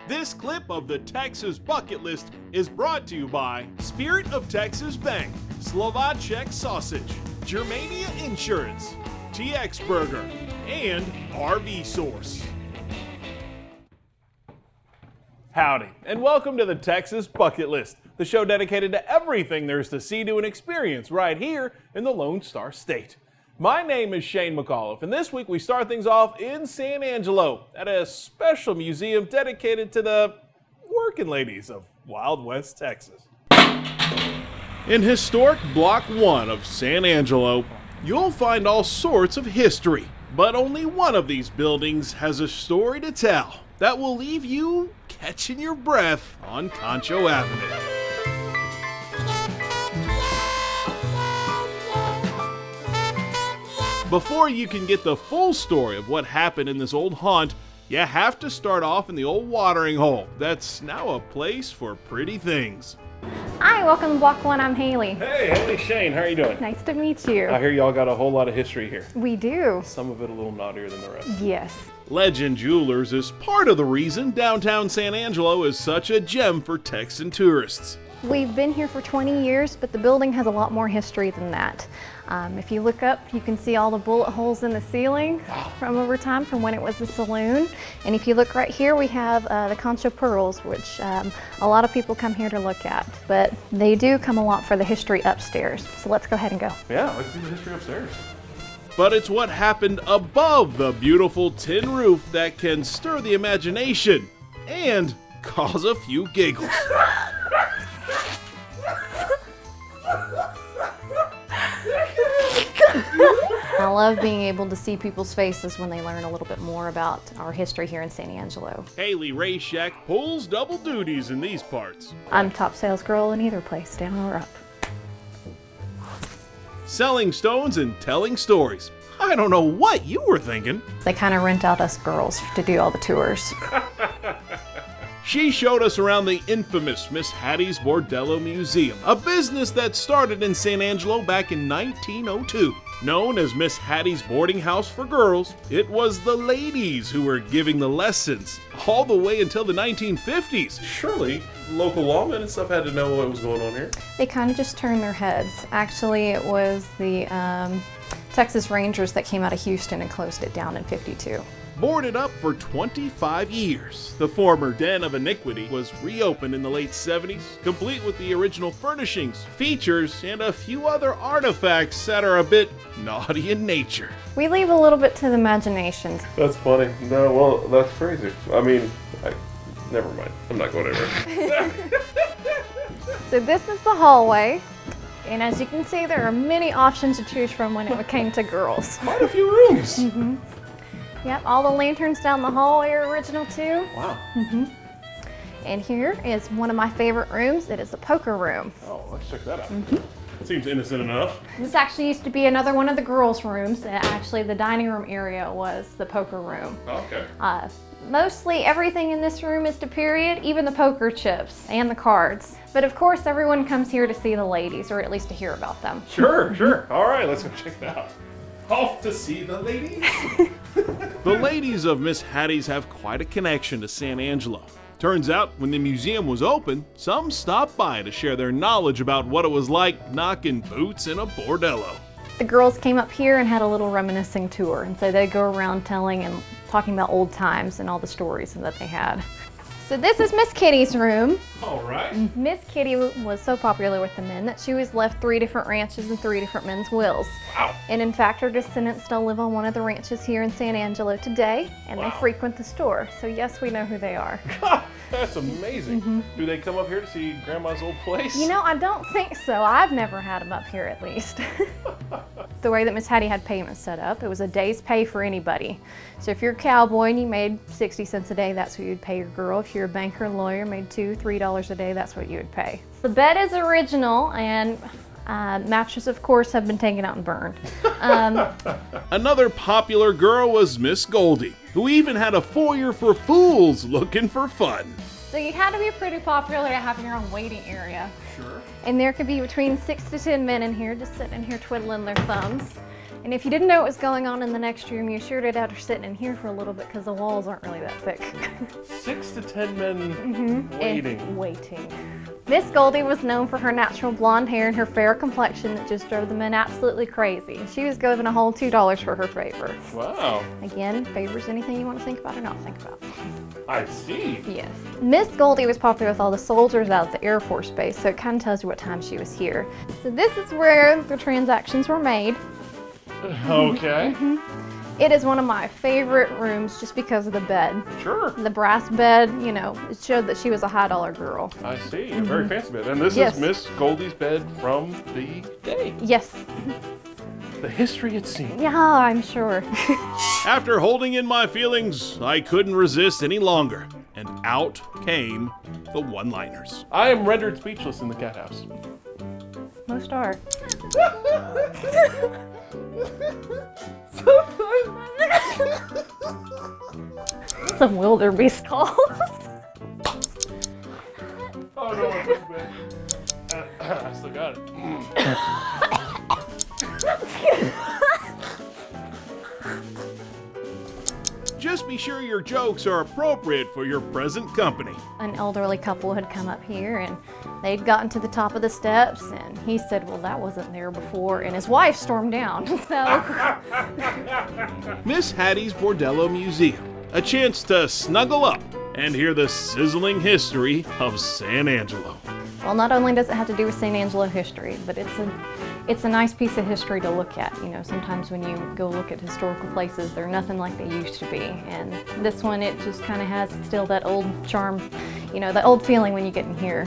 This clip of the Texas Bucket List is brought to you by Spirit of Texas Bank, Slovacek Sausage, Germania Insurance, TX Burger, and RV Source. Howdy, and welcome to the Texas Bucket List, the show dedicated to everything there's to see, do, and experience right here in the Lone Star State. My name is Shane McAuliffe, and this week we start things off in San Angelo at a special museum dedicated to the working ladies of Wild West, Texas. In historic Block 1 of San Angelo, you'll find all sorts of history, but only one of these buildings has a story to tell that will leave you catching your breath on Concho Avenue. Before you can get the full story of what happened in this old haunt, you have to start off in the old watering hole that's now a place for pretty things. Hi, welcome to Block 1. I'm Haley. Hey, Shane, how are you doing? Nice to meet you. I hear y'all got a whole lot of history here. We do. Some of it a little naughtier than the rest. Yes. Legend Jewelers is part of the reason downtown San Angelo is such a gem for Texan tourists. We've been here for 20 years, but the building has a lot more history than that. If you look up, you can see all the bullet holes in the ceiling from over time, from when it was a saloon. And if you look right here, we have the Concho Pearls, which a lot of people come here to look at. But they do come a lot for the history upstairs. So let's go ahead and go. Yeah, let's see the history upstairs. But it's what happened above the beautiful tin roof that can stir the imagination and cause a few giggles. I love being able to see people's faces when they learn a little bit more about our history here in San Angelo. Haley Rayshak pulls double duties in these parts. I'm top sales girl in either place, down or up. Selling stones and telling stories. I don't know what you were thinking. They kind of rent out us girls to do all the tours. She showed us around the infamous Miss Hattie's Bordello Museum, a business that started in San Angelo back in 1902. Known as Miss Hattie's Boarding House for Girls, it was the ladies who were giving the lessons all the way until the 1950s. Surely local lawmen and stuff had to know what was going on here. They kind of just turned their heads. Actually, it was the Texas Rangers that came out of Houston and closed it down in '52. Boarded up for 25 years, the former den of iniquity was reopened in the late 70s, complete with the original furnishings, features, and a few other artifacts that are a bit naughty in nature. We leave a little bit to the imagination. That's funny. No, well, that's crazy. I mean, never mind. I'm not going anywhere. So this is the hallway. And as you can see, there are many options to choose from when it came to girls. Quite a few rooms. Mm-hmm. Yep, all the lanterns down the hallway are original too. Wow. Mm-hmm. And here is one of my favorite rooms. It is a poker room. Oh, let's check that out. Mm-hmm. Seems innocent enough. This actually used to be another one of the girls' rooms. Actually, the dining room area was the poker room. Okay. Mostly everything in this room is to period, even the poker chips and the cards. But of course, everyone comes here to see the ladies, or at least to hear about them. Sure. All right, let's go check it out. Off to see the ladies. The ladies of Miss Hattie's have quite a connection to San Angelo. Turns out, when the museum was open, some stopped by to share their knowledge about what it was like knocking boots in a bordello. The girls came up here and had a little reminiscing tour, and so they go around telling and talking about old times and all the stories that they had. So this is Miss Kitty's room. All right. Miss Kitty was so popular with the men that she was left 3 different ranches and 3 different men's wills. Wow. And in fact, her descendants still live on one of the ranches here in San Angelo today, and they frequent the store. So yes, we know who they are. That's amazing. Mm-hmm. Do they come up here to see Grandma's old place? You know, I don't think so. I've never had them up here, at least. The way that Miss Hattie had payments set up, it was a day's pay for anybody. So if you're a cowboy and you made 60 cents a day, that's what you'd pay your girl. If you're a banker and lawyer, made $2, $3 a day, that's what you would pay. The bed is original, and mattresses, of course, have been taken out and burned. Another popular girl was Miss Goldie, who even had a foyer for fools looking for fun. So you had to be pretty popular to have your own waiting area. Sure. And there could be between 6 to 10 men in here just sitting in here twiddling their thumbs. And if you didn't know what was going on in the next room, you sure did after sitting in here for a little bit because the walls aren't really that thick. 6 to 10 men waiting. Waiting. Miss Goldie was known for her natural blonde hair and her fair complexion that just drove the men absolutely crazy. She was given a whole $2 for her favor. Wow. Again, favors anything you want to think about or not think about. I see. Yes. Miss Goldie was popular with all the soldiers out at the Air Force Base, so it kind of tells you what time she was here. So this is where the transactions were made. Okay. It is one of my favorite rooms just because of the bed. Sure. The brass bed, you know, it showed that she was a high dollar girl. I see. A very fancy bed. And this Yes. is Miss Goldie's bed from the day. Yes. The history it's seen. Yeah, I'm sure. After holding in my feelings, I couldn't resist any longer, and out came the one-liners. I am rendered speechless in the cat house. Most are. Some wildebeest calls. Oh no, it's bad. I still got it. Just be sure your jokes are appropriate for your present company. An elderly couple had come up here and they'd gotten to the top of the steps and he said, well, that wasn't there before, and his wife stormed down. So Miss Hattie's Bordello Museum, a chance to snuggle up and hear the sizzling history of San Angelo. well, not only does it have to do with San Angelo history, but it's a nice piece of history to look at. You know, sometimes when you go look at historical places, they're nothing like they used to be. And this one, it just kind of has still that old charm, you know, the old feeling when you get in here.